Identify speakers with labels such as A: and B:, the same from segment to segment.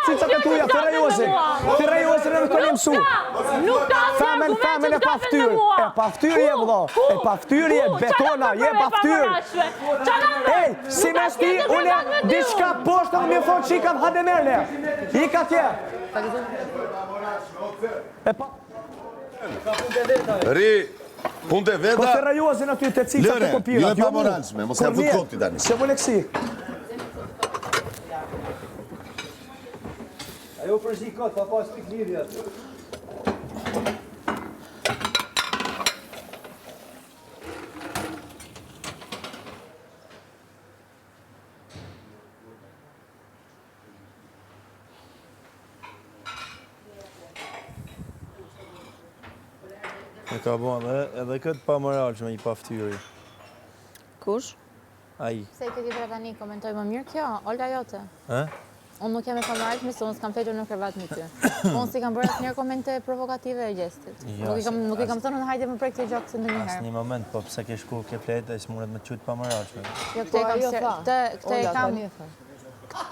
A: cicat e tuja, të rejozin. Të rejozin e në kënë mësu. Famen e paftyr. E paftyr je, vëdo. E paftyr je, betona, je paftyr. Ej, si me shti, une, diçka poshtë, në mi thonë që i kam hademerle. I ka tje.
B: Ri, punte veta...
A: Po të rejozin aty të cicat e kopirat.
B: Lëre, jo e pa moralshme, mos ka fut kopti tani.
A: Se vële kësi.
C: Ajo përzi këtë, pa pas pik lidhjet.
D: E ka bon edhe këtë pa moralshme i paftyri.
E: Kush?
D: Ai.
E: Se i këti pra tani komentoj më mirë kjo, Olga jote. Unë nuk jam e pamoralshme, se unë s'kam fetur në krevat me ty. Unë si kam bërë asë njërë komente provokative e gjestit. Nuk i kam thënë në hajde më prej këtë gjokë se ndë njëherë.
D: Asë një moment, po pëse ke shku ke pletë, e s'muret me qytë pa moralshme.
E: Jo, këte e kam...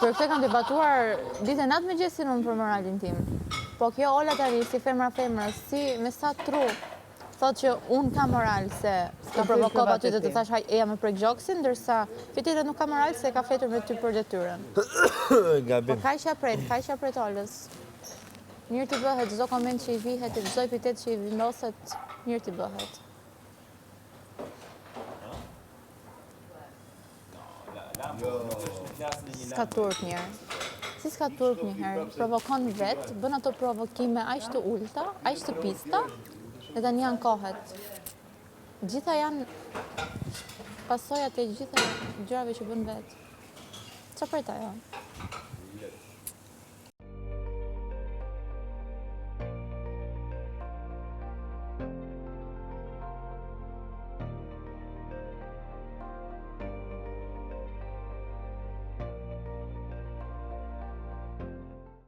E: Për këtë kam debatuar ditë e natë me gjestin unë për moralin tim. Po kjo Ola tani, si femra, si me sa tru, thot që unë kam moral se s'ka provokova ty dhe të thash e jam e prek gjoksin, ndërsa fitire nuk ka moral se ka fetur me ty për detyren.
D: Gabim.
E: Po ka isha pret Olës. Mirë t'i bëhet, çdo koment që i vihet, çdo epitet që i vendoset, mirë t'i bëhet. S'ka turp njerë. Si s'ka turp njëherë, provokon vetë, bën ato provokime aq të ulta, aq të pista, dhe tani janë kohet. Gjitha janë pasojat e gjitha gjërave që bën vetë. Qa për ta jo?